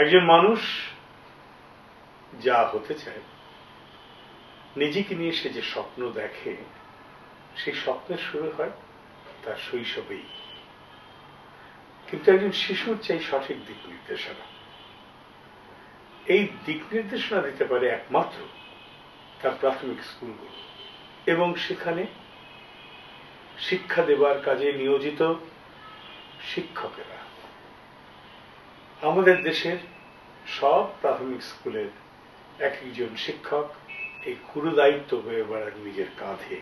একজন মানুষ যা হতে চায়, নিজেকে নিয়ে সে যে স্বপ্ন দেখে, সেই স্বপ্নের শুরু হয় তার শৈশবেই। কিন্তু একজন শিশুর চাই সঠিক দিক নির্দেশনা। এই দিক নির্দেশনা দিতে পারে একমাত্র তার প্রাথমিক স্কুলগুলো এবং সেখানে শিক্ষা দেবার কাজে নিয়োজিত শিক্ষকেরা। আমাদের দেশের সব প্রাথমিক স্কুলের এক একজন শিক্ষক এই গুরু দায়িত্ব হয়ে বেড়ান নিজের কাঁধে।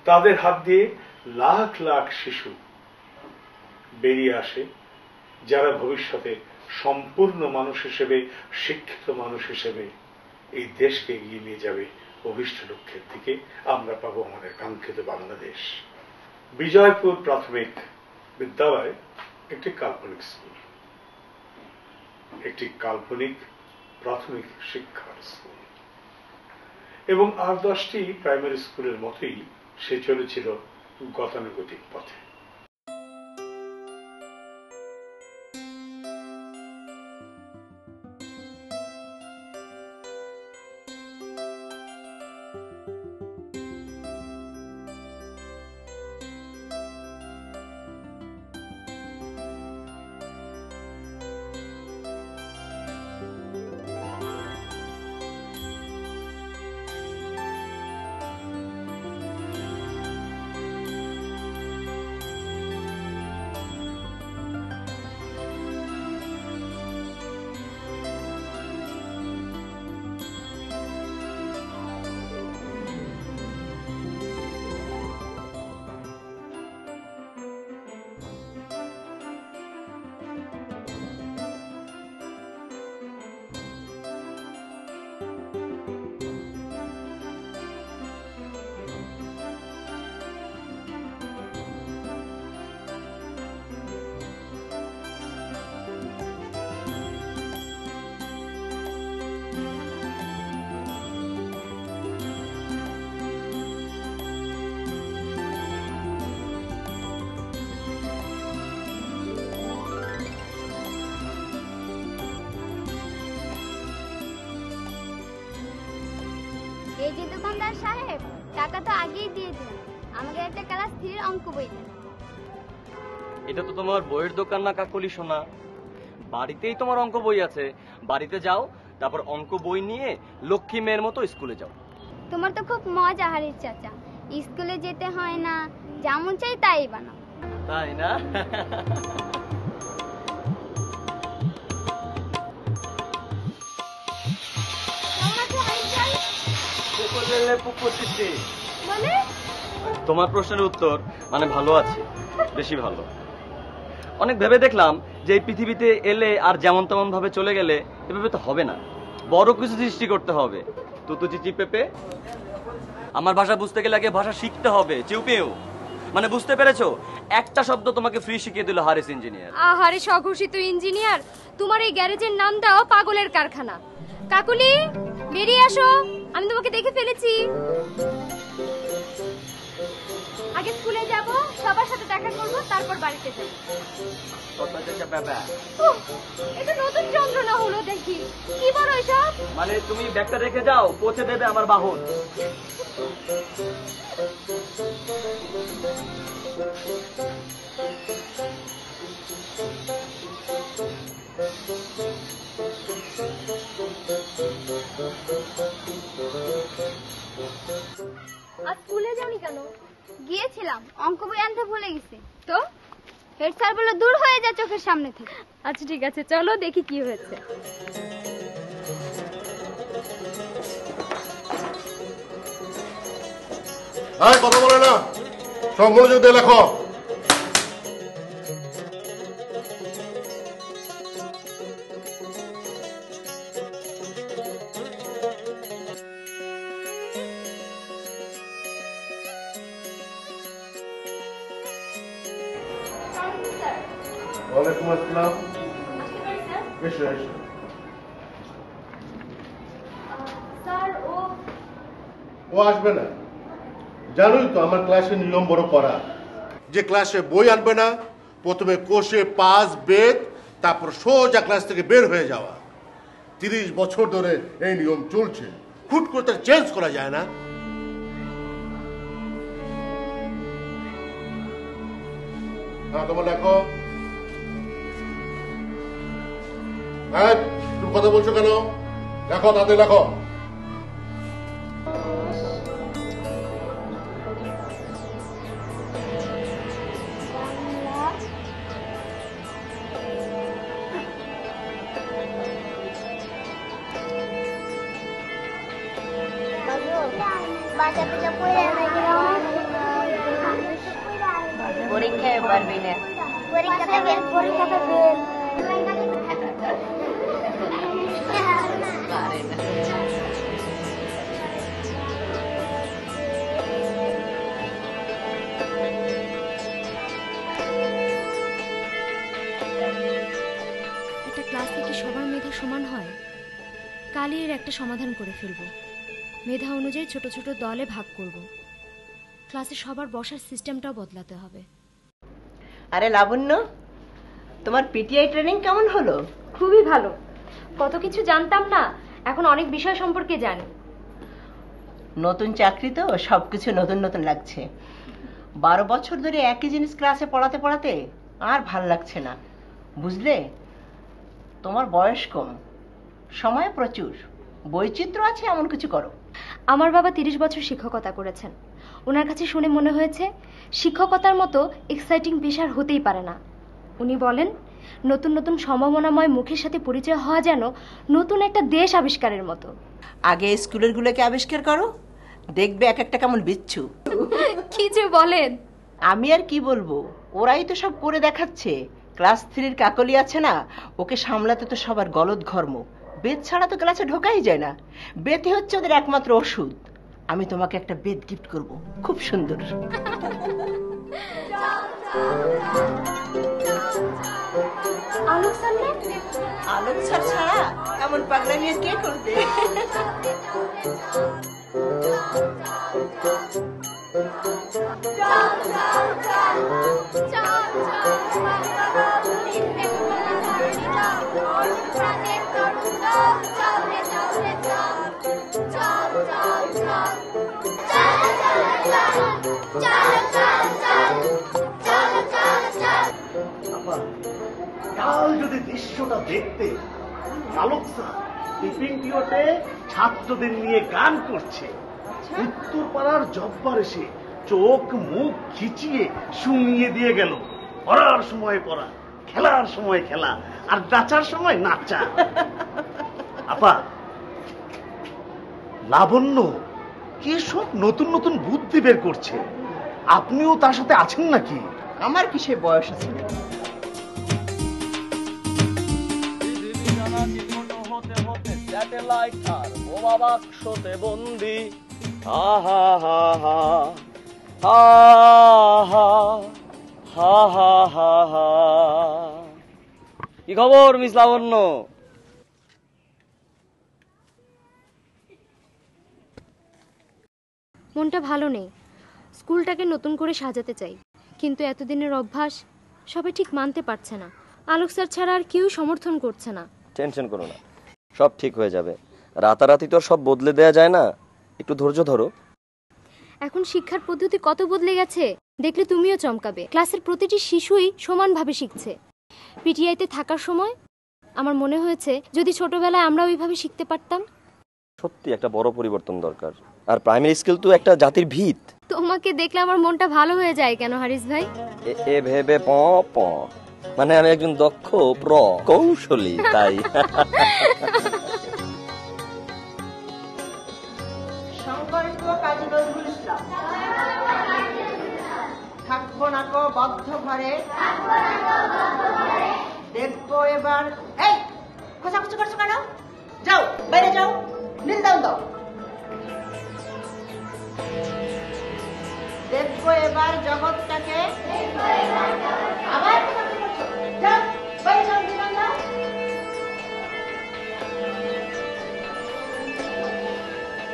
তাদের হাত দিয়ে লাখ লাখ শিশু বেরিয়ে আসে, যারা ভবিষ্যতে সম্পূর্ণ মানুষ হিসেবে, শিক্ষিত মানুষ হিসেবে এই দেশকে এগিয়ে নিয়ে যাবে অভিষ্ট লক্ষ্যের দিকে। আমরা পাবো আমাদের কাঙ্ক্ষিত বাংলাদেশ। বিজয়পুর প্রাথমিক বিদ্যালয় একটি কাল্পনিক স্কুল, একটি কাল্পনিক প্রাথমিক শিক্ষার স্কুল, এবং আর 10টি প্রাইমারি স্কুলের মতোই সে চলেছিল গতানুগতিক পথে। এই যে দোকানদার সাহেব, টাকা তো আগেই দিয়ে দিলেন, আমাকে একটা ক্লাস 3 এর অঙ্ক বই দেন। এটা তো তোমার বইয়ের দোকান না কাকলি সোনা, বাড়িতেই তোমার অঙ্ক বই আছে। বাড়িতে যাও, তারপর অঙ্ক বই নিয়ে লক্ষ্মী মেয়ের মতো স্কুলে যাও। তোমার তো খুব মজা হারিস চাচা, স্কুলে যেতে হয় না, যেমন চাই তাই বানাও। তাই না? মানে তোমার প্রশ্নের উত্তর মানে ভালো আছে, বেশি ভালো। অনেক ভেবে দেখলাম যে এই পৃথিবীতে এলে আর যেমন তেমন ভাবে চলে গেলে এভাবে তো হবে না, বড় কিছু সৃষ্টি করতে হবে। তুতু চিচি পেপে। আমার ভাষা বুঝতে গেলে আগে ভাষা শিখতে হবে। চিউপিউ মানে বুঝতে পেরেছো? একটা শব্দ তোমাকে ফ্রি শিখিয়ে দিল হারিস ইঞ্জিনিয়ার। আহারে স্বঘোষিত ইঞ্জিনিয়ার, তোমার এই গ্যারেজের নাম দাও পাগলের কারখানা। কাকুলি বেরিয়ে আসো, আমি তোমাকে দেখে ফেলেছি। আগে স্কুলে যাব, সবার সাথে দেখা করব, তারপর বাড়িতে যাব। এটা নতুন যন্ত্রণা হলো দেখি। কি বলো এসব? মানে তুমি ব্যাগটা রেখে যাও, পৌঁছে দেবে আমার বাহন। আজ স্কুলে যাওনি কেন? গিয়েছিলাম, অঙ্ক বই আনতে ভুলে গেছি। তো হেড স্যার বলল দূর হয়ে যা চোখের সামনে থেকে। আচ্ছা ঠিক আছে, চলো দেখি কি হয়েছে। কথা বলে না, সব মনোযোগ দিয়ে লেখো। ওয়ালাইকুম আসসালাম। এসো এসো। স্যার ও আসবে না, জানোই তো আমার ক্লাসের নিয়ম বড় করা। যে ক্লাসে বই আনবে না, প্রথমে কোষে 5 বেদ তারপর সোজা ক্লাস থেকে বের হয়ে যাওয়া। 30 বছর ধরে এই নিয়ম চলছে, হুট করে তার চেঞ্জ করা যায় না। হ্যাঁ, তোমার লেখো। হ্যাঁ, তুমি কথা বলছো কেন? লেখো, তাতে লেখো। পরীক্ষায় পারবি না। পরীক্ষাতে ফেল। একটা ক্লাসে কি সবার মেধা সমান হয়? কালই এর একটা সমাধান করে ফেলবো। মেধা অনুযায়ী ছোট ছোট দলে ভাগ করব। ক্লাসে সবার বসার সিস্টেমটাও বদলাতে হবে। আরে লাবণ্য, তোমার পিটিআই ট্রেনিং কেমন হলো? খুবই ভালো। কত কিছু জানতাম না, এখন অনেক বিষয় সম্পর্কে জানি। নতুন চাকরি তো, সবকিছু নতুন নতুন লাগছে। 12 বছর ধরে একই জিনিস ক্লাসে পড়াতে পড়াতে আর ভাল লাগছে না, বুঝলে? তোমার বয়স কম, সময় প্রচুর, বৈচিত্র্য আছে, এমন কিছু করো। আমার বাবা 30 বছর শিক্ষকতা করেছেন। ওনার কাছে শুনে মনে হয়েছে শিক্ষকতার মতো এক্সাইটিং পেশার হতেই পারে না। উনি বলেন, নতুন নতুন সম্ভাবনাময় মুখের সাথে পরিচয় হওয়া যেন নতুন একটা দেশ আবিষ্কারের মতো। আগে স্কুলের গুলোকে আবিষ্কার করো, দেখবে এক একটা কেমন বিচ্ছু। কি যে বলেন! আমি আর কি বলবো, ওরাই তো সব করে দেখাচ্ছে। ক্লাস 3-র কাকলি আছে না, ওকে সামলাতে তো সবার গলদ ঘর্ম। বেদ ছাড়া তো ক্লাসে ঢোকাই যায় না। বেদই হচ্ছে ওদের একমাত্র ওষুধ। আমি তোমাকে একটা বেদ গিফট করব, খুব সুন্দর। আলোক স্যার না? আলোক স্যার ছাড়া এমন পাগলামি আর কে করবে? কাল যদি দৃশ্যটা দেখতে, আলোক স্যার টিফিন পিরিয়ডে ছাত্রদের নিয়ে গান করছে। উত্তর পাড়ার জব্বার এসে চোখ মুখ খিচিয়ে শুনিয়ে দিয়ে গেল, পড়ার সময় পড়া, খেলার সময় খেলা, আর নাচার সময় নাচা। আপা, লাবণ্য কি সব নতুন নতুন বুদ্ধি বের করছে, আপনিও তার সাথে আছেন নাকি? আমার কিসে বয়স আছে? স্যাটেলাইট আর বোমা বাক্সতে বন্দি। হা হা হা হা হা হা হা হা হা হা। কি খবর মিস লাবণ্য? মনটা ভালো নেই। স্কুলটাকে নতুন করে সাজাতে চাই, কিন্তু এতদিনের অভ্যাস সবাই ঠিক মানতে পারছে না। আলোক স্যার ছাড়া আর কেউ সমর্থন করছে না। টেনশন করো না, সব ঠিক হয়ে যাবে। রাতারাতি তো আর সব বদলে দেয়া যায় না, একটু ধৈর্য ধরো। এখন শিক্ষার পদ্ধতি কত বদলে গেছে, দেখলে তুমিও চমকাবে। ক্লাসের প্রতিটি শিশুই সমানভাবে শিখছে। পিটিআইতে থাকার সময় আমার মনে হয়েছে যদি ছোটবেলায় আমরা ওইভাবে শিখতে পারতাম। সত্যি একটা বড় পরিবর্তন দরকার। আর প্রাইমারি স্কুল তো একটা জাতির ভিত। তোমাকে দেখলে আমার মনটা ভালো হয়ে যায় কেন হারিস ভাই? এ ভেবে প প মানে আমি একজন দক্ষ কৌশলী, তাই। কাজী নজরুল ইসলাম। থাকবো না কো বদ্ধ ঘরে, দেখবো এবার। এই খোঁচাখুচি করছো কেন? যাও বাইরে যাও, নীল দাও দাও। দেখবো এবার জগৎটাকে। আবার খোঁচাখুচি করছো, যাও বাইরে যাও, নীল দাও।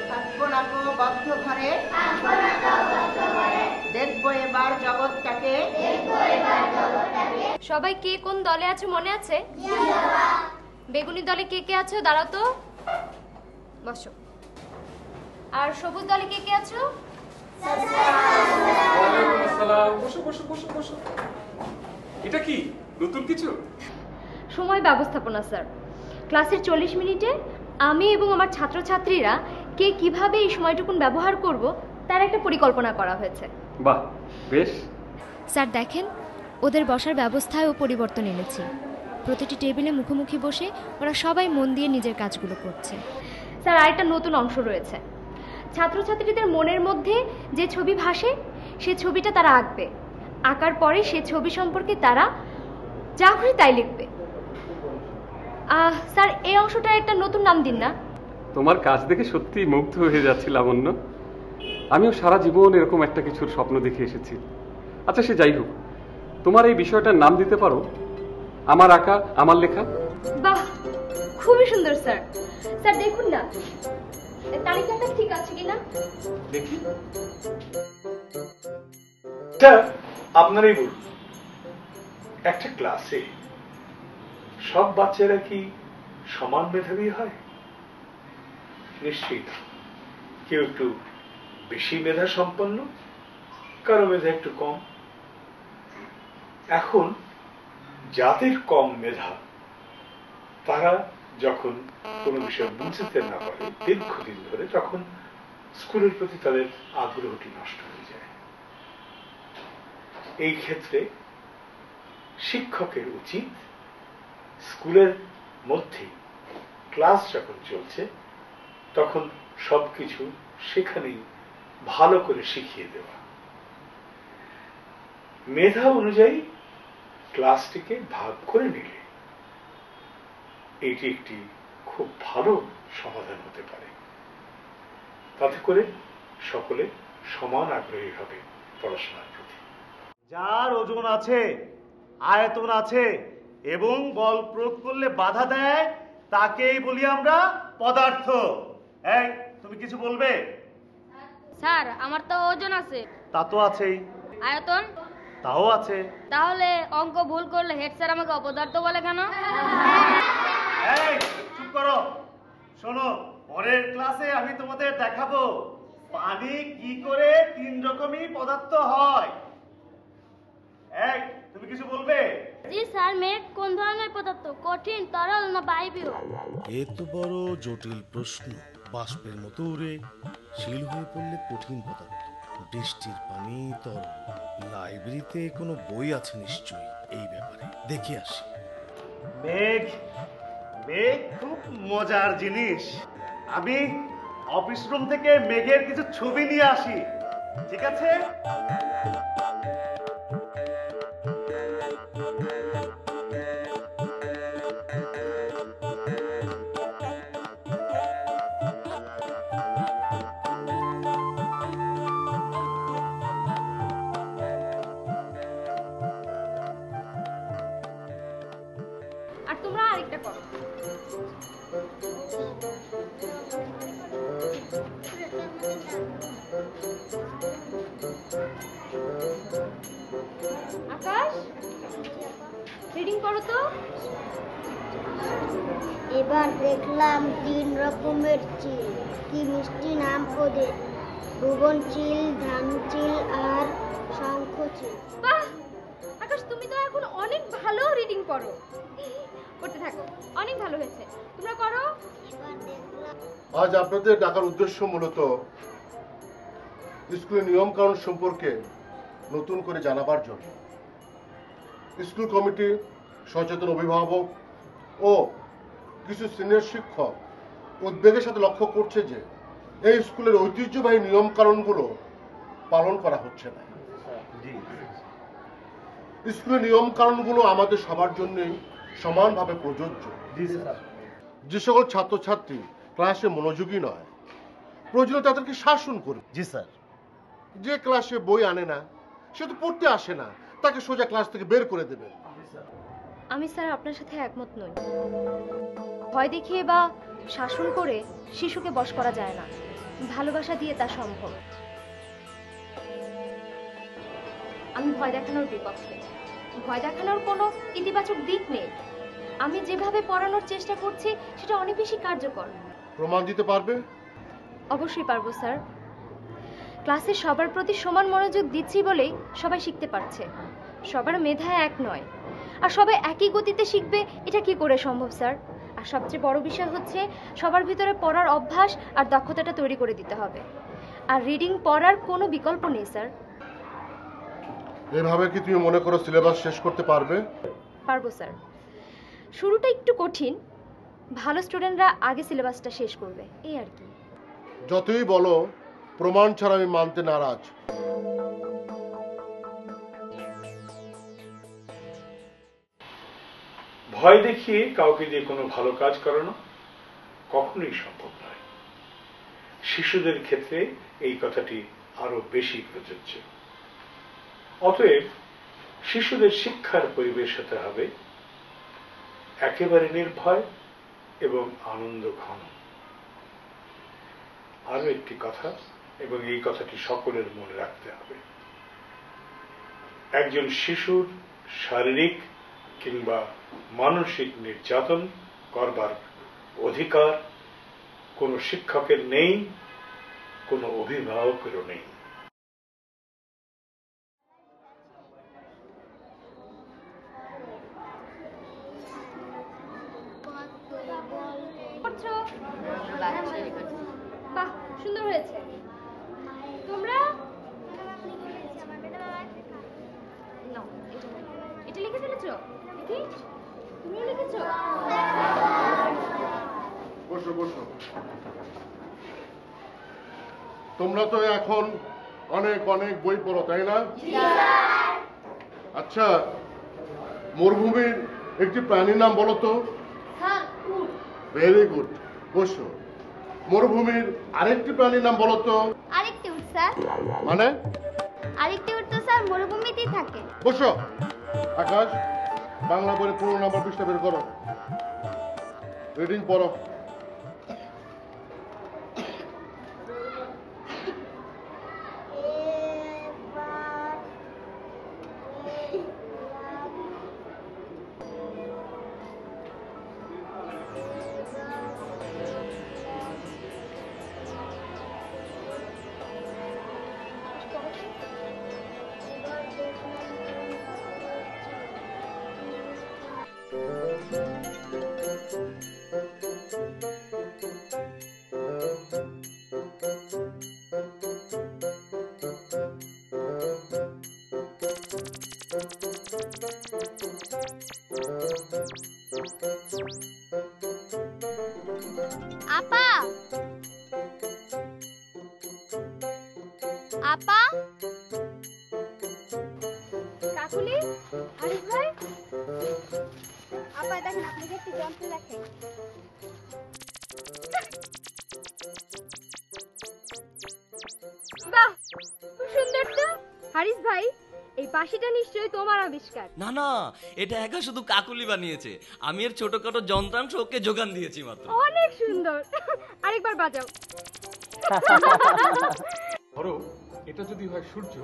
থাকবো না কো বদ্ধ ঘরে, দেখবো এবার জগৎটাকে। সবাই কে কোন দলে আছে মনে আছে? বেগুনি দলে কে কে আছো দাঁড়াও তো, বসো। আর সবুজ দলে কে কে আছো? ওয়ালাইকুম আসসালাম। বসো বসো বসো বসো। এটা কি নতুন কিছু? সময় ব্যবস্থাপনা স্যার। ক্লাসের 40 মিনিটে আমি এবং আমার ছাত্রছাত্রীরা কে কিভাবে এই সময়টুকুন ব্যবহার করব তার একটা পরিকল্পনা করা হয়েছে। বাহ, বেশ। স্যার দেখেন, ওদের বসার ব্যবস্থায়ও পরিবর্তন এনেছি। প্রতিটি টেবিলে মুখোমুখি বসে ওরা সবাই মন দিয়ে নিজের কাজগুলো করছে। স্যার আরেকটা নতুন অংশ রয়েছে। ছাত্রছাত্রীদের মনের মধ্যে যে ছবি ভাসে সে ছবিটা তারা আঁকবে। আঁকার পরে সে ছবি সম্পর্কে তারা যা খুশি তাই লিখবে। স্যার এই অংশটা একটা নতুন নাম দিন না? তোমার কাজ দেখে সত্যি মুগ্ধ হয়ে যাচ্ছি লাবণ্য। আমিও সারা জীবন এরকম একটা কিছুর স্বপ্ন দেখে এসেছি। আচ্ছা সে যাই হোক, তোমার এই বিষয়টার নাম দিতে পারো আমার আঁকা আমার লেখা? বাহ, খুবই সুন্দর স্যার। স্যার দেখুন না তালিকাটা ঠিক আছে কিনা দেখি। এটা আপনারই বলুন, একটা ক্লাসে সব বাচ্চারা কি সমান মেধাবী হয়? নিশ্চয়ই না। কেউ একটু বেশি মেধা সম্পন্ন, কারো মেধা একটু কম। এখন যাদের কম মেধা তারা যখন কোনো বিষয় বুঝতে না পারে দীর্ঘদিন ধরে, তখন স্কুলের প্রতি তাদের আগ্রহটি নষ্ট হয়ে যায়। এই ক্ষেত্রে শিক্ষকের উচিত স্কুলের মধ্যে ক্লাস যখন চলছে তখন সবকিছু সেখানেই ভালো করে শিখিয়ে দেওয়া। মেধা অনুযায়ী ক্লাসটিকে ভাগ করে নিলে এটি একটি খুব ভালো সমাধান হতে পারে। তাতে করে সকলে সমান আগ্রহী হবে পড়াশোনার প্রতি। যার ওজন আছে, আয়তন আছে এবং বল প্রয়োগ করলে বাধা দেয় তাকেই বলি আমরা পদার্থ। এই তুমি কিছু বলবে? স্যার আমার তো ওজন আছে। তা তো আছেই। আয়তন? তাও আছে। তাহলে অঙ্ক ভুল করলে হেড স্যার আমাকে অপদার্থ বলে কেন? এই চুপ করো। শোনো, পরের ক্লাসে আমি তোমাদের দেখাবো পানি কি করে 3 রকমই পদার্থ হয়। এই তুমি কিছু বলবে? জি স্যার, মেঘ কোন ধরনের পদার্থ? কঠিন, তরল না বায়বীয়? এ তো বড় জটিল প্রশ্ন। বাষ্পের মতো উড়ে শিল হয়ে পড়লে কঠিন পদার্থ, বৃষ্টির পানি তরল। লাইব্রেরিতে কোনো বই আছে নিশ্চয়ই এই ব্যাপারে, দেখে আসি। মেঘ, মেঘ খুব মজার জিনিস। আমি অফিস রুম থেকে মেঘের কিছু ছবি নিয়ে আসি, ঠিক আছে? আর তোমরা আরেকটা করো। আকাশ, রিডিং করো তো। এবার দেখলাম 3 রকমের চিল, কি মিষ্টি নাম ওদের। ভুবন চিল, ধান চিল আর শঙ্খ চিল। বাহ আকাশ, তুমি তো এখন অনেক ভালো রিডিং করো। করতে থাকো, অনেক ভালো হয়েছে। তোমরা করো। এবার দেখলাম আজ আপনাদের ডাকার উদ্দেশ্য মূলত স্কুলের নিয়ম কানুন সম্পর্কে নতুন করে জানাবার জন্য। স্কুল কমিটি, সচেতন অভিভাবক ও কিছু সিনিয়র শিক্ষক উদ্বেগের সাথে লক্ষ্য করছে যে এই স্কুলের ঐতিহ্যবাহী নিয়ম কানুনগুলো পালন করা হচ্ছে না। স্কুলের নিয়ম কানুনগুলো আমাদের সবার জন্যই সমানভাবে প্রযোজ্য। যে সকল ছাত্রছাত্রী ক্লাসে মনোযোগী নয়, প্রয়োজনে তাদেরকে শাসন করুন। জি স্যার। যে ক্লাসে বই আনে না, সে তো পড়তে আসে না, তাকে সোজা ক্লাস থেকে বের করে দেবেন। আমি স্যার আপনার সাথে একমত নই। ভয় দেখিয়ে বা শাসন করে শিশুকে বশ করা যায় না, ভালোবাসা দিয়ে তা সম্ভব। আমি ভয় দেখানোর বিপক্ষে। ভয় দেখানোর কোনো ইতিবাচক দিক নেই। আমি যেভাবে পড়ানোর চেষ্টা করছি সেটা অনেক বেশি কার্যকর। প্রমাণ দিতে পারবে? অবশ্যই পারবো স্যার। ক্লাসে সবার প্রতি সমান মনোযোগ দিচ্ছি বলেই সবাই শিখতে পারছে। সবার মেধা এক নয়, আর সবাই একই গতিতে শিখবে এটা কি করে সম্ভব স্যার? আর সবচেয়ে বড় বিষয় হচ্ছে সবার ভিতরে পড়ার অভ্যাস আর দক্ষতাটা তৈরি করে দিতে হবে। আর রিডিং পড়ার কোনো বিকল্প নেই স্যার। এভাবে কি তুমি মনে করো সিলেবাস শেষ করতে পারবে? পারবো স্যার। শুরুটা একটু কঠিন, ভালো স্টুডেন্টরা আগে সিলেবাসটা শেষ করবে, এই আর কি। যতই বলো, প্রমাণ ছাড়া আমি মানতে নারাজ। ভয় দেখিয়ে কাউকে দিয়ে কোনো ভালো কাজ করানো কখনোই সম্ভব নয়। শিশুদের ক্ষেত্রে এই কথাটি আরো বেশি প্রযোজ্য। অতএব শিশুদের শিক্ষার পরিবেশ হতে হবে একেবারে নির্ভয় এবং আনন্দ ঘন। আরো একটি কথা, এবং এই কথাটি সকলের মনে রাখতে হবে, একজন শিশুর শারীরিক কিংবা মানসিক নির্যাতন করবার অধিকার কোনো শিক্ষকের নেই, কোনো অভিভাবকেরও নেই। বাহ, সুন্দর হয়েছে। তোমরা এটা লিখে ফেলেছো? দেখি, তুমিও লিখেছো? বসো বসো। তোমরা তো এখন অনেক অনেক বই পড়ো, তাই না? আচ্ছা, মরুভূমির একটি প্রাণীর নাম বলো তো। ভেরি গুড, বসো। মরুভূমির আরেকটি প্রাণীর নাম বলো তো। আরেকটি উট স্যার। মানে? আরেকটি উট তো স্যার মরুভূমিতেই থাকে। বসো। আকাশ, বাংলা বইয়ের 15 নম্বর পৃষ্ঠা বের করো। রিডিং পড়ো। আপা, আপা, কাকুলি, আরিফ ভাই, আপা দেখেন আপনাকে একটি যন্ত্র দেখেন। বাহ, খুব সুন্দর তো। হারিস ভাই, এই বাঁশিটা নিশ্চয়ই তোমার আবিষ্কার। না না, এটা একা শুধু কাকুলি বানিয়েছে, আমি এর ছোটখাটো যন্ত্রাংশ ওকে যোগান দিয়েছি মাত্র। অনেক সুন্দর, আরেকবার বাজাও। ধরো এটা যদি হয় সূর্য,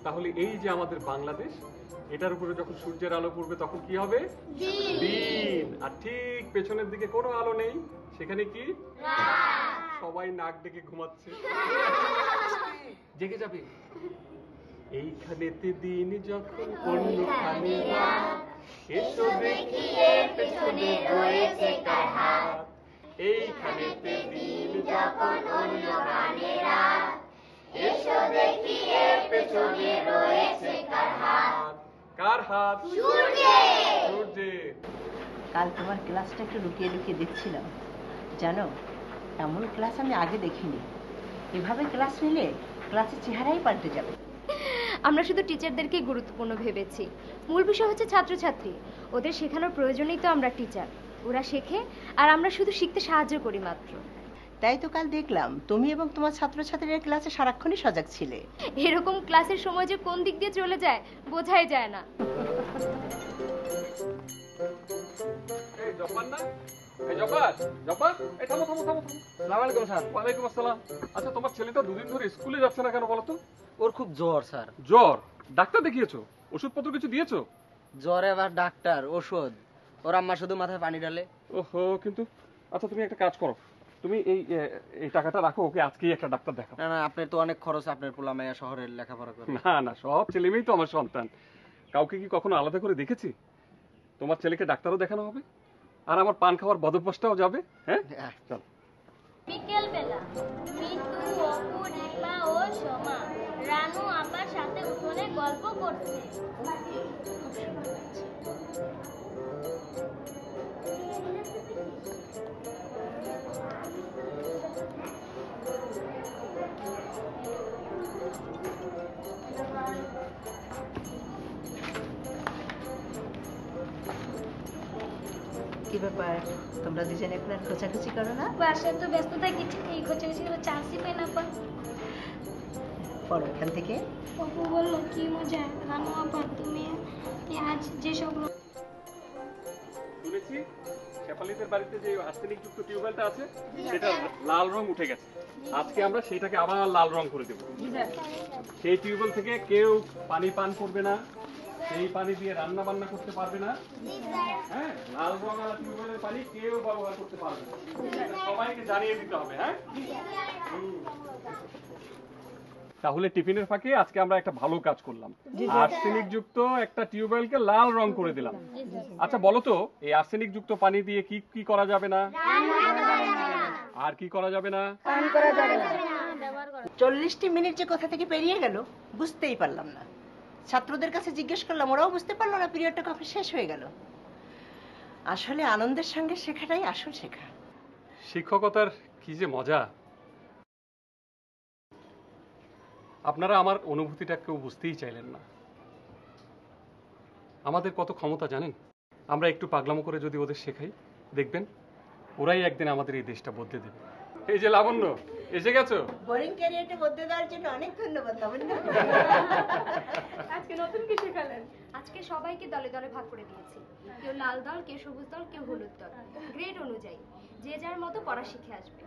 তাহলে এই যে আমাদের বাংলাদেশ, এটার উপরে যখন সূর্যের আলো পড়বে তখন কি হবে? দিন। আর ঠিক পেছনের দিকে কোনো আলো নেই, সেখানে কি? সবাই নাক ডেকে ঘুমাচ্ছে। জেগে যাবে। এইখানেতে দিন যখন অন্যখানে রাত, এসো দেখি এর পেছনে রয়েছে কার হাত। এইখানেতে দিন যখন অন্যখানে রাত, এসো দেখি এর পেছনে রয়েছে কার হাত। কার হাত? সূর্যের। কাল তোমার ক্লাসটা একটু লুকিয়ে লুকিয়ে দেখছিলাম, জানো এমন ক্লাস আমি আগে দেখিনি। এভাবে ক্লাস নিলে ক্লাসের চেহারাই পাল্টে যাবে। আমরা শুধু টিচারদেরকে গুরুত্বপূর্ণ ভেবেছি, মূল বিষয় হচ্ছে ছাত্রছাত্রী। ওদের শেখানোর প্রয়োজনেই তো আমরা টিচার। ওরা শেখে আর আমরা শুধু শিখতে সাহায্য করি মাত্র। তাই তো কাল দেখলাম তুমি এবং তোমার ছাত্রছাত্রীরা ক্লাসে সারাক্ষণই সজাগ ছিলে। এরকম ক্লাসের সময় যে কোন দিক দিয়ে চলে যায় বোঝাই যায় না। এই জপান না? এই জপান, জপান, এই থামো থামো থামো থামো। আসসালামু আলাইকুম স্যার। ওয়ালাইকুম আসসালাম। আচ্ছা, তোমার ছেলেটা দুদিন ধরে স্কুলে যাচ্ছে না কেন বলো তো? ওর খুব জ্বর স্যার। জ্বর? ডাক্তার দেখিয়েছো? ওষুধপত্র কিছু দিয়েছো? জ্বরে আবার ডাক্তার ওষুধ, ওর আম্মা শুধু মাথায় পানি ঢালে। ওহো, কিন্তু আচ্ছা তুমি একটা কাজ করো, তুমি এই টাকাটা রাখো, ওকে আজকেই একটা ডাক্তার দেখাও। না না, আপনার তো অনেক খরচ, আপনার পোলা মেয়া শহরের লেখাপড়া করে। না না, সব ছেলেমেয়েই তো আমার সন্তান, কাউকে কি কখনো আলাদা করে দেখেছি? তোমার ছেলেকে ডাক্তারও দেখানো হবে, আর আমার পান খাওয়ার বদভ্যাসটাও যাবে। হ্যাঁ চল। বিকেল বেলা মিতু, অপু, দীপা ও সোমা রানু আপার সাথে উঠোনে গল্প করছে। কি ব্যাপার, তোমরা দুজনে এখন আর খোঁচাখুচি করো না? বাসায় তো ব্যস্ততা কিছু এই খোঁচাখুচি করে চান্সই পাই না। পড়ো এখান থেকে। অপু বললো কি মজা, রানু আপা তুমি আজ যেসব শুনেছি শেফালিদের বাড়িতে যে আর্সেনিক যুক্ত টিউবওয়েলটা আছে সেটা লাল রং উঠে গেছে, আজকে আমরা সেটাকে আবার লাল রং করে দেবো। সেই টিউবওয়েল থেকে কেউ পানি পান করবে না, সেই পানি দিয়ে রান্না বান্না করতে পারবে না। হ্যাঁ, লাল রঙালা টিউবওয়েলের পানি কেউ ব্যবহার করতে পারবে না, সবাইকে জানিয়ে দিতে হবে। হ্যাঁ, তাহলে টিফিনের ফাঁকে আজকে আমরা একটা ভালো কাজ করলাম, আর্সেনিক যুক্ত একটা টিউবওয়েলকে লাল রং করে দিলাম। আচ্ছা বলো তো, এই আর্সেনিক যুক্ত পানি দিয়ে কি কি করা যাবে না? আর কি করা যাবে না? 40টি মিনিট যে কোথা থেকে পেরিয়ে গেল বুঝতেই পারলাম না। ছাত্রদের কাছে জিজ্ঞেস করলাম, ওরাও বুঝতে পারলো না পিরিয়ডটা কবে শেষ হয়ে গেল। আসলে আনন্দের সঙ্গে শেখাটাই আসল শেখা। শিক্ষকতার কি যে মজা! আপনারা আমার অনুভূতিটা কেউ বুঝতেই চাইলেন না। আমাদের কত ক্ষমতা জানেন? আমরা একটু পাগলামো করে যদি ওদের শেখাই, দেখবেন ওরাই একদিন আমাদের এই দেশটা বদলে দেবে। এই যে লাবণ্য, এসে গেছো? বোরিং ক্যারিয়ারটা বদলে দেওয়ার জন্য অনেক ধন্যবাদ লাবণ্য। আজকে নতুন কি শেখালেন? আজকে সবাইকে দলে দলে ভাগ করে দিয়েছি, কেউ লাল দল, কেউ সবুজ দল, কেউ হলুদ দল। গ্রেড অনুযায়ী যে যার মতো পড়া শিখে আসবে।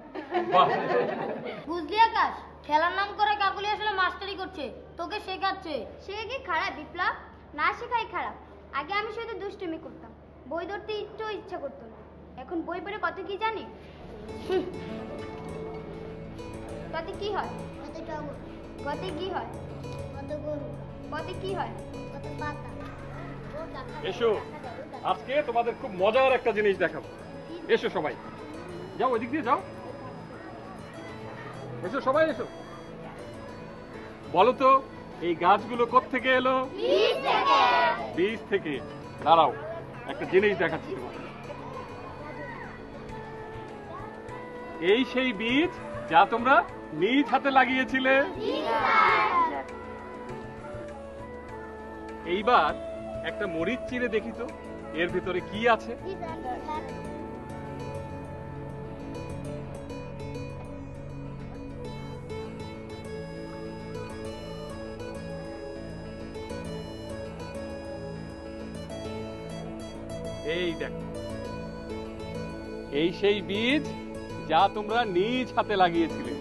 বুঝলি আকাশ, খেলার নাম করে কাকুলি আসলে মাস্টারি করছে, তোকে শেখাচ্ছে। সে কি খারাপ বিপ্লব? না শেখাই খারাপ। আগে আমি শুধু দুষ্টুমি করতাম, বই ধরতে একটু ইচ্ছা করতো না। এখন বই পড়ে কত কি জানি। তাতে কি হয়? কত টগর, গতে কি হয়? কত গরু, গতে কি হয়? কত পাতা। এসো, আজকে তোমাদের খুব মজার একটা জিনিস দেখাবো। এসো সবাই, যাও ওইদিক দিয়ে যাও। এসো সবাই এসো। বলো তো, এই গাছগুলো কোত্থেকে এলো? বীজ থেকে। দাঁড়াও, একটা জিনিস দেখাচ্ছি তোমাদের। এই সেই বীজ যা তোমরা নিজ হাতে লাগিয়েছিলে। এইবার একটা মরিচ চিড়ে দেখি তো এর ভিতরে কি আছে। এই দেখো, এই সেই বীজ যা তোমরা নিজ হাতে লাগিয়েছিলে।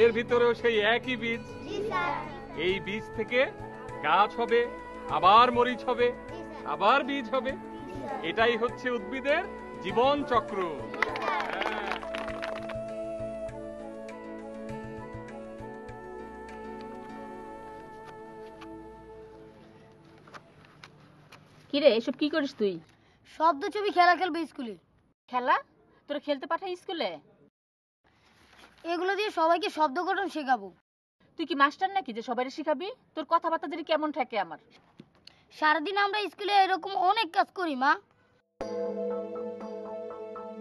এর ভিতরেও সেই একই বীজ। এই বীজ থেকে গাছ হবে, আবার মরিচ হবে, আবার বীজ হবে। এটাই হচ্ছে উদ্ভিদের জীবন চক্র। কিরে, এসব কি করিস তুই? শব্দ ছবি খেলা খেলবে স্কুলে। খেলা? তোরা খেলতে পাঠাই স্কুলে? এগুলো দিয়ে সবাইকে শব্দ গঠন শেখাবো। তুই কি মাস্টার নাকি যে সবাই শিখাবি? তোর কথাবার্তা যদি কেমন থাকে আমার। সারাদিন আমরা স্কুলে এরকম অনেক কাজ করি মা।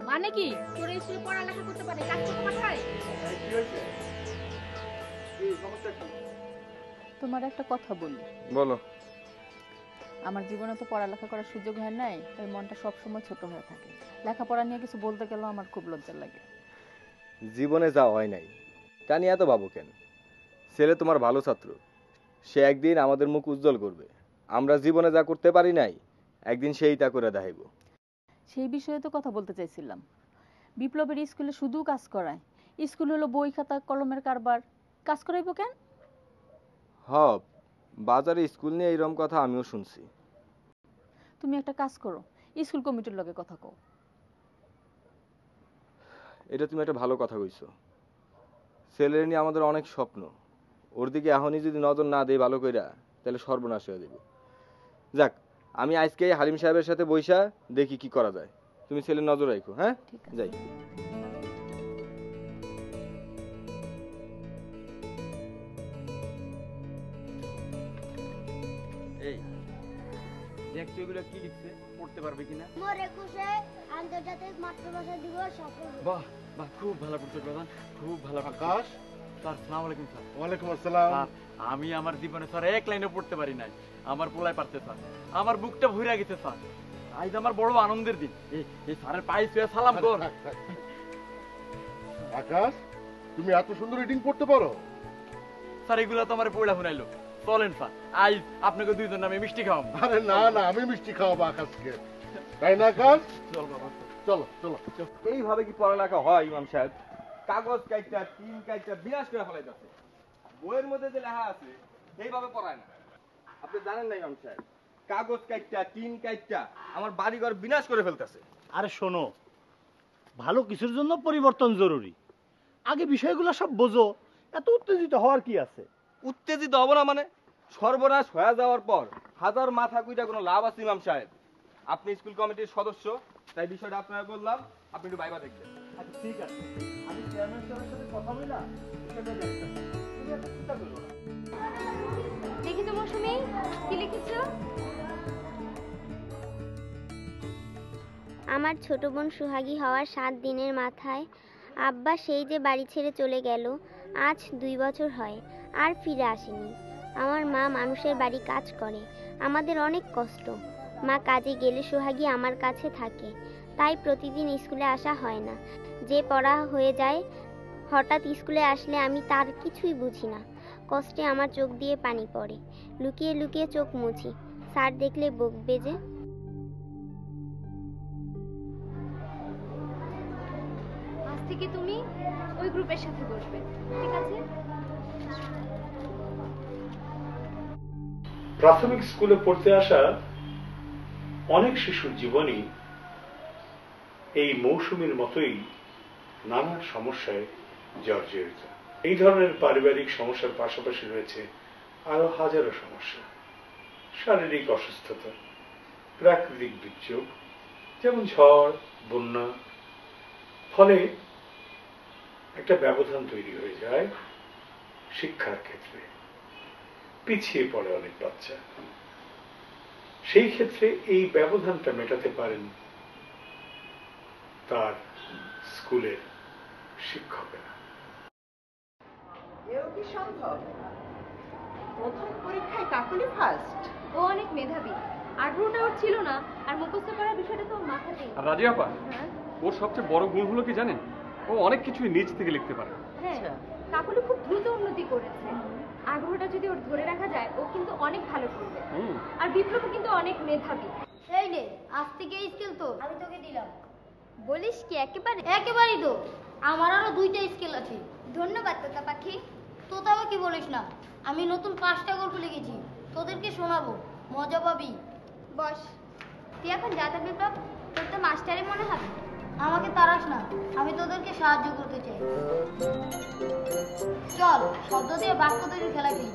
মানে কি? তোরা স্কুলে পড়ালেখা করতে পারে, কাজ করতে পাঠায়? তোমার একটা কথা বলি। বলো। আমার জীবনে তো পড়ালেখা করার সুযোগ হয় নাই, তাই মনটা সবসময় ছোট হয়ে থাকে। লেখাপড়া নিয়ে কিছু বলতে গেলেও আমার খুব লজ্জা লাগে। জীবনে যা হয় নাই তা নিয়ে এত ভাবো কেন? ছেলে তোমার ভালো ছাত্র, সে একদিন আমাদের মুখ উজ্জ্বল করবে। আমরা জীবনে যা করতে পারি নাই, একদিন সেই তা করে দেখাইব। সেই বিষয়ে তো কথা বলতে চাইছিলাম। বিপ্লবের স্কুলে শুধু কাজ করায়। স্কুল হলো বই খাতা কলমের কারবার, কাজ করাইব কেন? হব, বাজারে স্কুল নিয়ে এইরকম কথা আমিও শুনছি। তুমি একটা কাজ করো, স্কুল কমিটির লগে কথা কও। এটা তুমি একটা ভালো কথা কইছো। ছেলের নিয়ে আমাদের অনেক স্বপ্ন, ওর দিকে এখনই যদি নজর না দেই ভালো কইরা তাহলে সর্বনাশ হয়ে যাবে। যাক, আমি আজকে হালিম সাহেবের সাথে বইসা দেখি কি করা যায়। তুমি ছেলের নজর রাখো। হ্যাঁ, যাই। এই দেখছো এগুলো কি লিখছে, পড়তে পারবে কিনা? মোর 21-এ আন্তর্জাতিক মাতৃভাষা দিবস সফল। বাহ বাহ, খুব ভালো পড়ছো প্রধান, খুব ভালো। আকাশ, স্যার আসসালামু আলাইকুম। স্যার ওয়ালাইকুম আসসালাম। আমি আমার জীবনে স্যার এক লাইনও পড়তে পারি নাই, আমার পোলায় পারতে স্যার, আমার বুকটা ভইরা গেছে স্যার। আজ আমার বড় আনন্দের দিন। এই স্যারের পায়ে ছুঁয়ে সালাম কর। আকাশ, তুমি এত সুন্দর রিডিং পড়তে পারো? স্যার এগুলো তো আমার পড়া শুনাইলো। চলেন স্যার, আজ আপনাকে দুইজন নামে মিষ্টি খাওয়াবো। আরে না না, আমি মিষ্টি খাওয়াবো আকাশকে, তাই না আকাশ? চল বাবা, চলো চলো। এইভাবে কি পড়ালেখা হয় ইমাম সাহেব? কাগজ কাইটা টিন কাইটা বিনাশ করে ফেলাই যাচ্ছে। বইয়ের মধ্যে যে লেখা আছে এইভাবে পড়ায় না। আপনি জানেন না ইমাম সাহেব, কাগজ কাইটা টিন কাইটা আমার বাড়িঘর বিনাশ করে ফেলতেছে। আরে শোনো, ভালো কিছুর জন্য পরিবর্তন জরুরি। আগে বিষয়গুলো সব বোঝো, এত উত্তেজিত হওয়ার কি আছে? উত্তেজিত হব না মানে? সর্বনাশ হয়ে যাওয়ার পর হাজার মাথা কুইটা কোনো লাভ আছে ইমাম সাহেব? আপনি স্কুল কমিটির সদস্য, তাই বিষয়টা আপনাকে বললাম, আপনি একটু ভাইবা দেখবেন। আচ্ছা ঠিক আছে, আমি চেয়ারম্যান সাহেবের সাথে কথা বললাম, বিষয়টা দেখতে। তুমি এত চিন্তা করো না। দেখি তো মৌসুমী, কি লিখেছো? আমার ছোট বোন সুহাগী হওয়ার 7 দিনের মাথায় আব্বা সেই যে বাড়ি ছেড়ে চলে গেল, আজ 2 বছর হয়, আর ফিরে আসেনি। আমার মা মানুষের বাড়ি কাজ করে, আমাদের অনেক কষ্ট। মা কাজে গেলে সুহাগী আমার কাছে থাকে, তাই প্রতিদিন স্কুলে আসা হয় না। যে পড়া হয়ে যায়, হঠাৎ স্কুলে আসলে আমি তার কিছুই বুঝি না। কষ্টে আমার চোখ দিয়ে পানি পড়ে, লুকিয়ে লুকিয়ে চোখ মুছি। স্যার দেখলে বকবে যে। আজ থেকে তুমি ওই গ্রুপের সাথে বসবে, ঠিক আছে? প্রাথমিক স্কুলে পড়তে আসা অনেক শিশুর জীবনই এই মৌসুমীর মতোই নানা সমস্যায় জর্জরিত। এই ধরনের পারিবারিক সমস্যার পাশাপাশি রয়েছে আরো হাজারো সমস্যা। শারীরিক অসুস্থতা, প্রাকৃতিক দুর্যোগ যেমন ঝড়, বন্যা, ফলে একটা ব্যবধান তৈরি হয়ে যায় শিক্ষার ক্ষেত্রে। পিছিয়ে পড়ে অনেক বাচ্চা। সেই ক্ষেত্রে এই ব্যবধানটা মেটাতে পারেন তার স্কুলের শিক্ষকেরা। এও কি সম্ভব? প্রথম পরীক্ষায় কাকুলি ফার্স্ট। ও অনেক মেধাবী, আগ্রহটা ওর ছিল না, আর মুখস্থ করার বিষয়টা তো ওর মাথাতেই। আর রাজি আপা, ওর সবচেয়ে বড় গুণ হলো কি জানেন? ও অনেক কিছুই নিজ থেকে লিখতে পারে। হ্যাঁ, কাকুলি খুব দ্রুত উন্নতি করেছে। আগ্রহটা যদি ওর ধরে রাখা যায়, ও কিন্তু অনেক ভালো করবে। আর বিপ্লব কিন্তু অনেক মেধাবী। এই নে, আজ থেকে স্কেল তো আমি তোকে দিলাম। বলিস কি, একেবারে? একেবারেই তো, আমার আরো 2টা স্কেল আছে। ধন্যবাদ তোতা পাখি। তোতাও কি বলিস না, আমি নতুন 5টা গল্প লিখেছি, তোদেরকে শোনাবো, মজা পাবি। বস, তুই এখন যাতা বিপ্লব, তোর তো মাস্টারই মনে হবে। আমাকে তাড়াস না, আমি তোদেরকে সাহায্য করতে চাই। চল, শব্দ দিয়ে বাক্য তৈরির খেলা খেলি।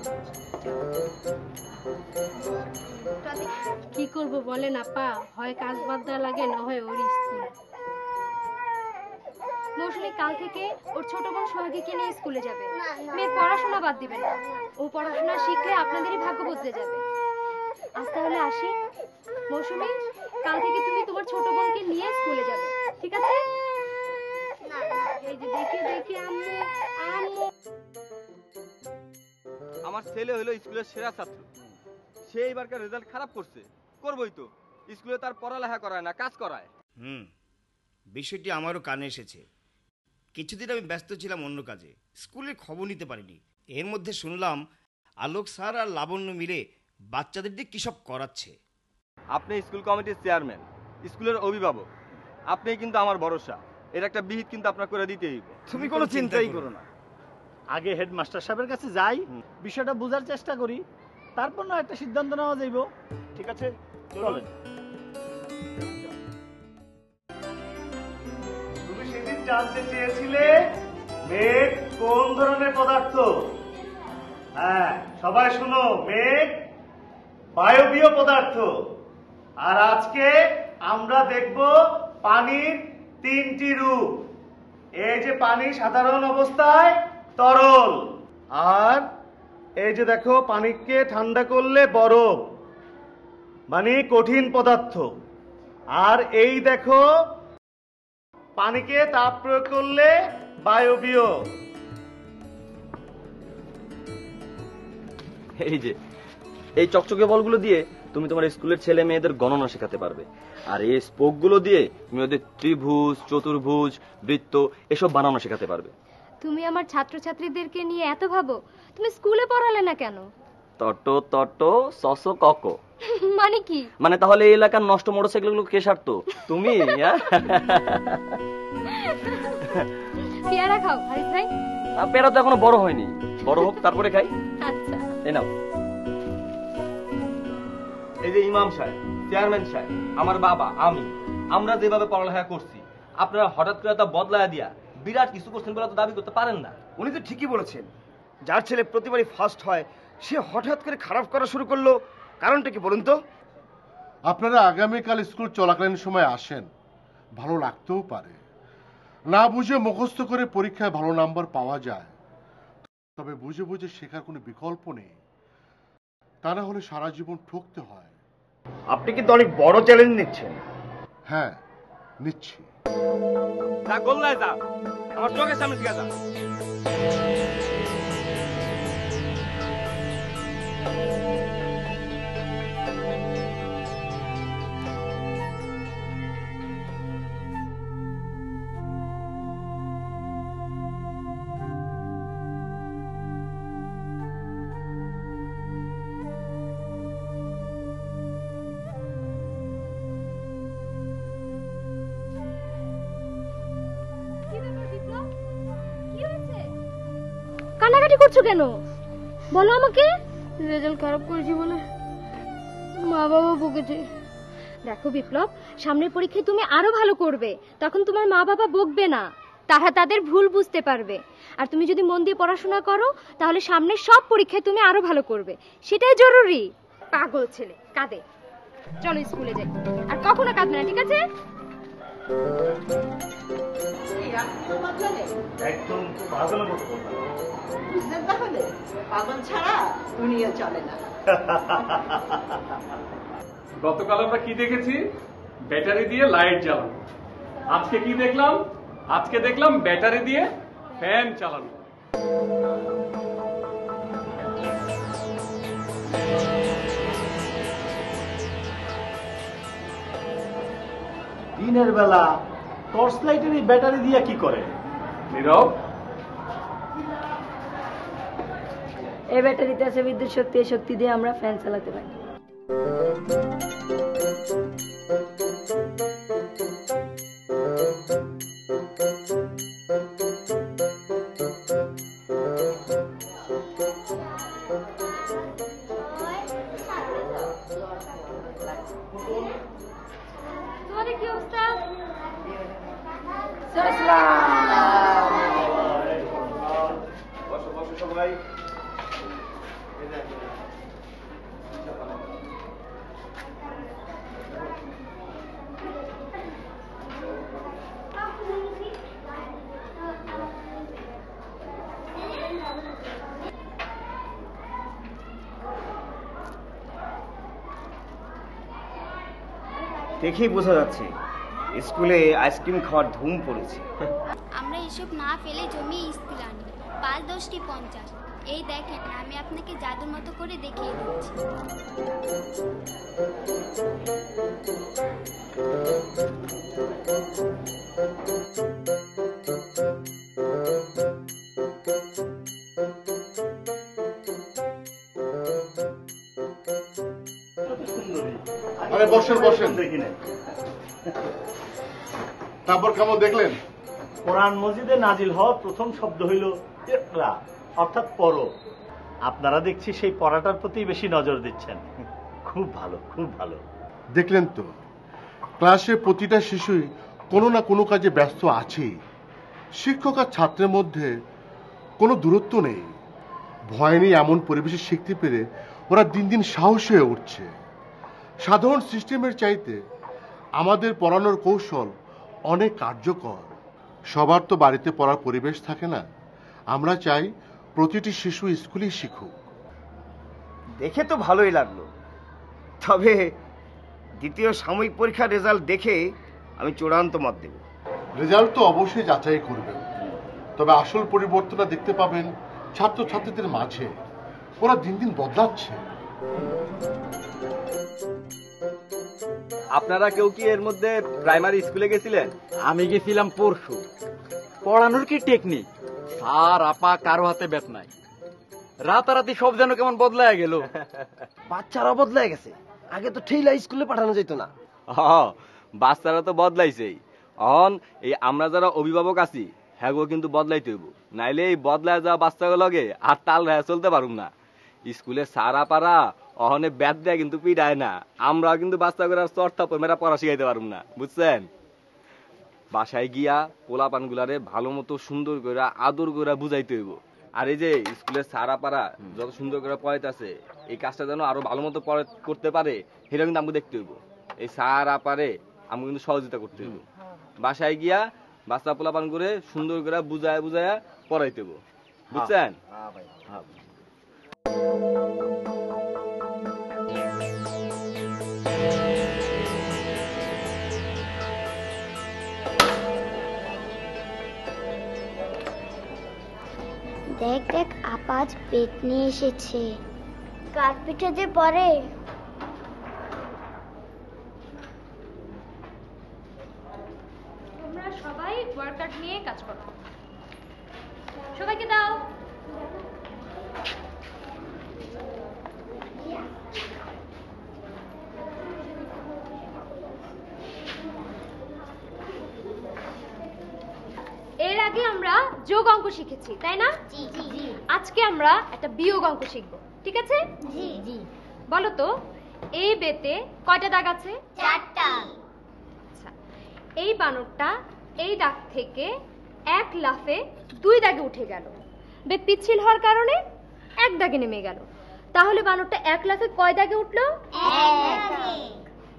কি করব বলেন আপা, হয় কাজ বাদ দেওয়া লাগে, না হয় ওর স্কুল। মৌসুমী কাল থেকে ওর ছোট বোন সোহাগীকে নিয়ে স্কুলে যাবে। মেয়ের পড়াশোনা বাদ দিবেন না, ও পড়াশোনা শিখলে আপনাদেরই ভাগ্য বদলে যাবে। আজ তাহলে আসি। মৌসুমী, কাল থেকে তুমি তোমার ছোট বোনকে নিয়ে স্কুলে যাবে, ঠিক আছে? এই যে দেখি দেখি আম্মু আম্মু। আমার ছেলে হলো স্কুলের সেরা ছাত্র, সে এবারকার রেজাল্ট খারাপ করছে। করবই তো, স্কুলে তার পড়ালেখা করায় না, কাজ করায়। বিষয়টি আমারও কানে এসেছে। কিছুদিন আমি ব্যস্ত ছিলাম অন্য কাজে, স্কুলের খবর নিতে পারিনি। এর মধ্যে শুনলাম আলোক স্যার আর লাবণ্য মিলে বাচ্চাদের দিয়ে কী সব করাচ্ছে। আপনি স্কুল কমিটির চেয়ারম্যান, স্কুলের অভিভাবক, আপনি কিন্তু আমার ভরসা। এর একটা বিহিত কিন্তু আপনার করে দিতেই হবে। তুমি কোনো চিন্তাই করো না, আগে হেডমাস্টার সাহেবের কাছে যাই, বিষয়টা বোঝার চেষ্টা করি, তারপর না একটা সিদ্ধান্ত নেওয়া যাইব। ঠিক আছে, চলেন। তুমি সেদিন জানতে চেয়েছিলে মেঘ কোন ধরনের পদার্থ? হ্যাঁ, সবাই শুনো, মেঘ বায়বীয় পদার্থ। আর আজকে আমরা দেখব পানির তিনটি রূপ। এই যে পানি সাধারণ অবস্থায় তরল, আর এই যে দেখো পানিকে ঠান্ডা করলে বরফ, মানে কঠিন পদার্থ। আর এই দেখো পানিকে তাপ প্রয়োগ করলে বায়বীয়। এই যে এই চকচকে বলগুলো দিয়ে তুমি তোমার স্কুলের ছেলে মেয়েদের গণনা শেখাতে পারবে, আর এই স্পোকগুলো দিয়ে তুমি ওদের ত্রিভুজ, চতুর্ভুজ, বৃত্ত এসব বানানো শেখাতে পারবে। তুমি আমার ছাত্রছাত্রীদেরকে নিয়ে এত ভাবো, তুমি স্কুলে পড়ালে না কেন? তটো তটো সস কক। মানে কি? মানে তাহলে এই এলাকার নষ্ট মোটরসাইকেলগুলো কে সারতো? তুমি? পেয়ারা খাও হারিস ভাই। পেয়ারা তো এখনো বড় হয়নি, বড় হোক তারপরে খাই। আচ্ছা এই নাও। এই যে ইমাম সাহেব, চেয়ারম্যান সাহেব, আমার বাবা, আমরা যেভাবে পড়ালেখা করছি, আপনারা হঠাৎ করে তা বদলায় দিয়া বিরাট কিছু করছেন বলে তো দাবি করতে পারেন না। উনি তো ঠিকই বলেছেন, যার ছেলে প্রতিবারই ফার্স্ট হয় সে হঠাৎ করে খারাপ করা শুরু করলো, কারণটা কি বলুন তো? আপনারা আগামীকাল স্কুল চলাকালীন সময় আসেন, ভালো লাগতেও পারে। না বুঝে মুখস্থ করে পরীক্ষায় ভালো নাম্বার পাওয়া যায়, তবে বুঝে বুঝে শেখার কোনো বিকল্প নেই। তা না হলে সারা জীবন ঠকতে হয়। আপনি কিন্তু অনেক বড় চ্যালেঞ্জ নিচ্ছেন। হ্যাঁ, নিচ্ছি। যা গোল্লায় যা, আমার চোখের সামনে থেকে যা। কান্নাকাটি করছো কেন বলো আমাকে? রেজাল্ট খারাপ করেছি বলে মা বাবা বকেছে। দেখো বিপ্লব, সামনের পরীক্ষায় তুমি আরো ভালো করবে, তখন তোমার মা বাবা বকবে না, তারা তাদের ভুল বুঝতে পারবে। আর তুমি যদি মন দিয়ে পড়াশোনা করো তাহলে সামনের সব পরীক্ষায় তুমি আরো ভালো করবে, সেটাই জরুরি। পাগল ছেলে কাঁদে, চলো স্কুলে যাই। আর কখনো কাঁদবে না, ঠিক আছে? একদম পাগল মতো কথা। বুঝলেন তাহলে, পাগল ছাড়া দুনিয়া চলে না। গতকাল আমরা কি দেখেছি? ব্যাটারি দিয়ে লাইট জ্বালানো। আজকে কি দেখলাম? আজকে দেখলাম ব্যাটারি দিয়ে ফ্যান চালানো। দিনের বেলা টর্চ লাইটের এই ব্যাটারি দিয়ে কি করে? নীরব, এই ব্যাটারিতে আছে বিদ্যুৎ শক্তি, এই শক্তি দিয়ে আমরা ফ্যান চালাতে পারি। তোমাদের কি অবস্থা? বসো বসো সবাই। দেখেই বোঝা যাচ্ছে স্কুলে আইসক্রিম খাওয়ার ধুম পড়েছে। আমরা এসব না ফেলে জমি স্কুলে আনি, ৫ × ১০ = ৫০। এই দেখেন, আমি আপনাকে জাদুর মতো করে দেখিয়ে দিচ্ছি। আরে বসেন বসেন, দেখি না। তারপর কেমন দেখলেন? কোরআন মজিদে নাজিল হওয়ার প্রথম শব্দ হইল ইকরা, অর্থাৎ পড়ো। আপনারা দেখছি সেই পড়াটার প্রতি বেশি নজর দিচ্ছেন। খুব ভালো, খুব ভালো। দেখলেন তো, ক্লাসে প্রতিটা শিশুই কোনো না কোনো কাজে ব্যস্ত আছেই। শিক্ষক আর ছাত্রের মধ্যে কোনো দূরত্ব নেই। ভয় নেই এমন পরিবেশে শিখতে পেরে ওরা দিন দিন সাহসী হয়ে উঠছে। সাধারণ সিস্টেমের চাইতে আমাদের পড়ানোর কৌশল অনেক কার্যকর। সবার তো বাড়িতে পড়ার পরিবেশ থাকে না। আমরা চাই প্রতিটি শিশু স্কুলেই শিখুক। দেখে তো ভালোই লাগলো, তবে দ্বিতীয় সাময়িক পরীক্ষার রেজাল্ট দেখে আমি চূড়ান্ত মত দেব। রেজাল্ট তো অবশ্যই যাচাই করবেন, তবে আসল পরিবর্তনটা দেখতে পাবেন ছাত্রছাত্রীদের মাঝে। ওরা দিন দিন বদলাচ্ছে। আপনারা কেউ কি এর মধ্যে প্রাইমারি স্কুলে গেছিলেন? আমি গেছিলাম পরশু। পড়ানোর কি টেকনিক! স্যার আপা কারো হাতে ব্যাত নাই। রাতারাতি সব যেন কেমন বদলায় গেল। বাচ্চারা বদলায় গেছে। আগে তো ঠেলা স্কুলে পাঠানো যেত না। বাচ্চারা তো বদলাইছেই। অন এই আমরা যারা অভিভাবক আছি হ্যাঁ কিন্তু বদলাইতে হইব, নাইলে এই বদলায় যাওয়া বাচ্চাগুলোকে আর তাল রেয়া চলতে পারুম না। স্কুলে সারা পারা অহনে ব্যাট দেয় কিন্তু পিটায় না। আমরা কিন্তু বাচ্চাগুলো চর্থা মেরা পড়া শিখাইতে পারুম না, বুঝছেন? বাসায় গিয়া পোলাপান গুলারে ভালো মতো সুন্দর করে আদর করে বুঝাইতে হইব। আর এই যে স্কুলের সারা পারা যত সুন্দর করে পড়াইতেছে, এই কাজটা যেন আরো ভালো মতো করতে পারে সেটা কিন্তু আমাকে দেখতে হইব। এই সারা পারে আমি কিন্তু সহযোগিতা করতে হইব। বাসায় গিয়া বাচ্চা পোলাপান করে সুন্দর করে বুঝায় বুঝায় পড়াইতে হইব, বুঝছেন? দেখ দেখ আপাজ পেট নিয়ে এসেছে। কার পিঠে যে পড়ে। তোমরা সবাই ওয়ার্কআউট নিয়ে কাজ করো। সবাইকে দাও। এর আগে আমরা যোগ অঙ্ক শিখেছি, তাই না? জি জি জি। আজকে আমরা একটা বিয়োগ অঙ্ক শিখব, ঠিক আছে? জি জি। বলো তো এই বেতে কয়টা দাগ আছে? 4টা। আচ্ছা, এই বানরটা এই দাগ থেকে এক লাফে 2 দাগে উঠে গেল। বেত পিচ্ছিল হওয়ার কারণে 1 দাগে নেমে গেল। তাহলে বানরটা এক লাফে কয় দাগে উঠলো? 1 দাগে।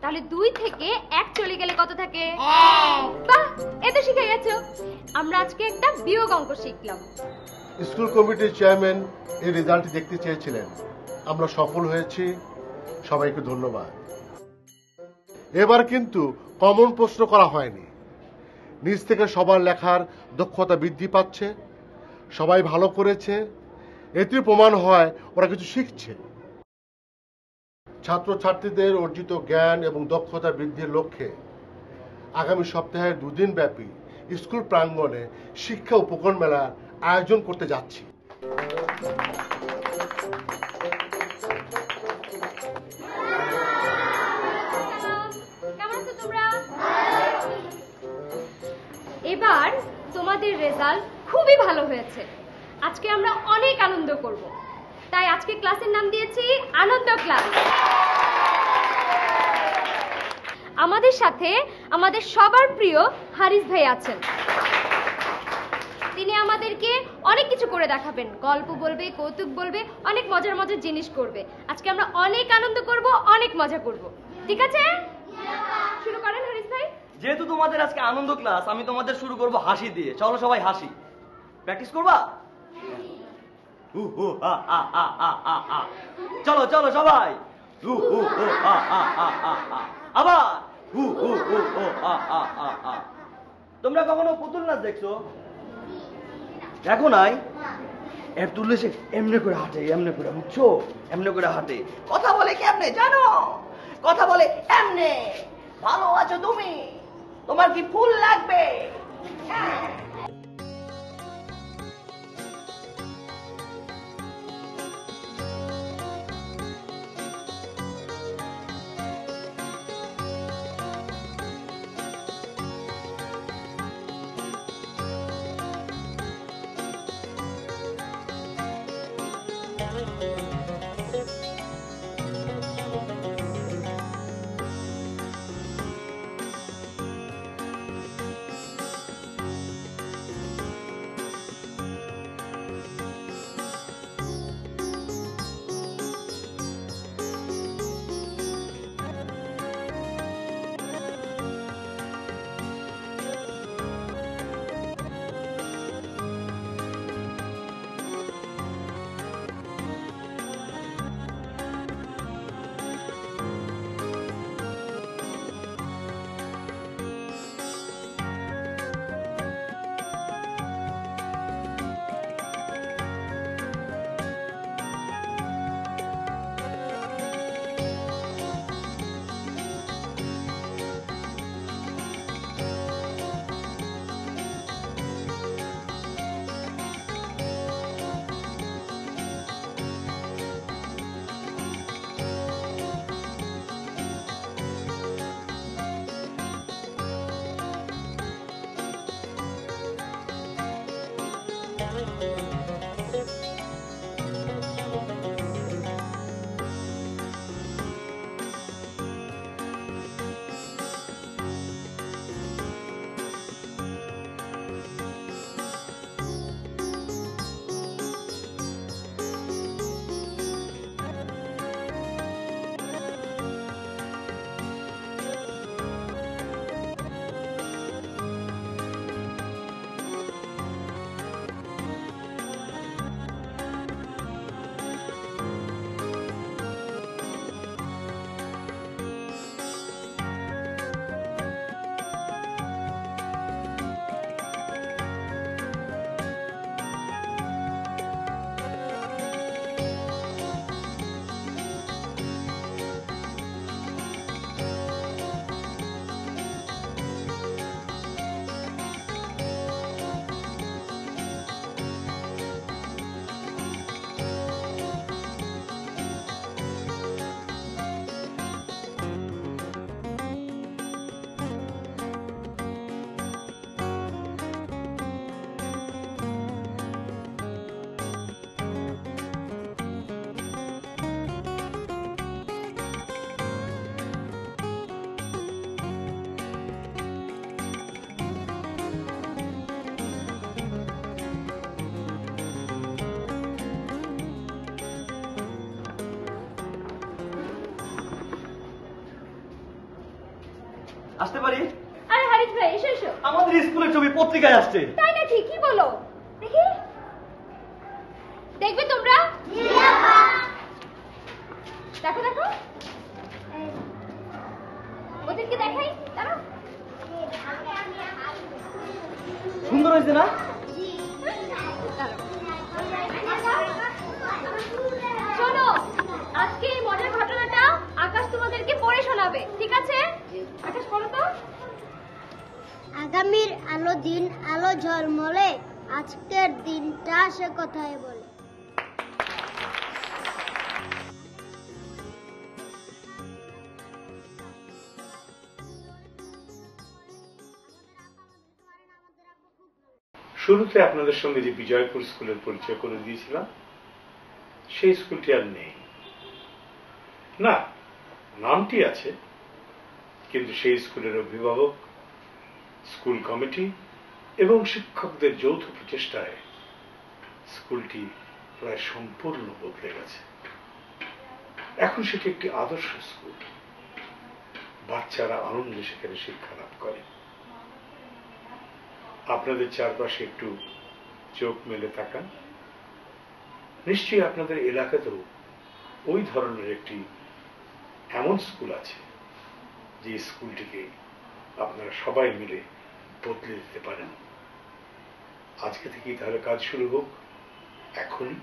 তাহলে 2 থেকে 1 চলে গেলে কত থাকে? 1। বাহ, এটা শিখে গেছো। আমরা আজকে একটা বিয়োগ অঙ্ক শিখলাম। স্কুল কমিটির চেয়ারম্যান এই রেজাল্ট দেখতে চেয়েছিলেন, আমরা সফল হয়েছি। সবাইকে ধন্যবাদ। এবার কিন্তু কমন প্রশ্ন করা হয়নি। নিজ থেকে সবার লেখার দক্ষতা বৃদ্ধি পাচ্ছে। সবাই ভালো করেছে, এতে প্রমাণ হয় ওরা কিছু শিখছে। ছাত্রছাত্রীদের অর্জিত জ্ঞান এবং দক্ষতা বৃদ্ধির লক্ষ্যে আগামী সপ্তাহে 2 দিন ব্যাপী স্কুল প্রাঙ্গণে শিক্ষা উপকরণ মেলার আয়োজন করতে যাচ্ছি। এবার তোমাদের রেজাল্ট খুবই ভালো হয়েছে। আজকে আমরা অনেক আনন্দ করব, তাই আজকে ক্লাসের নাম দিয়েছি আনন্দ ক্লাস। আমাদের সাথে আমাদের সবার প্রিয় হারিস ভাই আছেন। তিনি আমাদেরকে অনেক কিছু করে দেখাবেন, গল্প বলবে, কৌতুক বলবে, অনেক মজার মজার জিনিস করবে। আজকে আমরা অনেক আনন্দ করব, অনেক মজা করব, ঠিক আছে? শুরু করেন হারিস ভাই। যেহেতু তোমাদের আজকে আনন্দ ক্লাস, আমি তোমাদের শুরু করব হাসি দিয়ে। চলো সবাই হাসি। প্র্যাকটিস করবা? চলো চলো সবাই। আবার তোমরা কখনো পুতুল নাচ দেখছো? দেখো নাই? এর তুললে সে এমনি করে হাঁটে, এমনি করে, বুঝছো? এমনি করে হাঁটে। কথা বলে কেমনে জানো? কথা বলে এমনে। ভালো আছো তুমি? তোমার কি ফুল লাগবে? আসতে পারি? আরে হারিস ভাই এসো এসো। আমাদের স্কুলের ছবি পত্রিকায় আসছে। তাই নাকি? কি বলো দেখি? দেখবে তোমরা? দেখো দেখো ওদেরকে দেখাই। দাঁড়াও। সুন্দর হয়েছে না? শোনো, আজকে এই মজার ঘটনাটা আকাশ তোমাদেরকে পড়ে শোনাবে, ঠিক আছে? আকাশ বলো তো। আগামীর আলো দিন আলো ঝলমলে, আজকের দিনটা সে কথায় বলে। শুরুতে আপনাদের সঙ্গে যে বিজয়পুর স্কুলের পরিচয় করে দিয়েছিলাম, সেই স্কুলটি আর নেই। না, নামটি আছে, কিন্তু সেই স্কুলের অভিভাবক, স্কুল কমিটি এবং শিক্ষকদের যৌথ প্রচেষ্টায় স্কুলটি প্রায় সম্পূর্ণ বদলে গেছে। এখন সেটি একটি আদর্শ স্কুল। বাচ্চারা আনন্দে সেখানে শিক্ষা লাভ করে। আপনাদের চারপাশে একটু চোখ মেলে তাকান, নিশ্চয়ই আপনাদের এলাকাতেও ওই ধরনের একটি এমন স্কুল আছে যে স্কুলটিকে আপনারা সবাই মিলে বদলে দিতে পারেন। আজকে থেকেই তাহলে কাজ শুরু হোক, এখনই।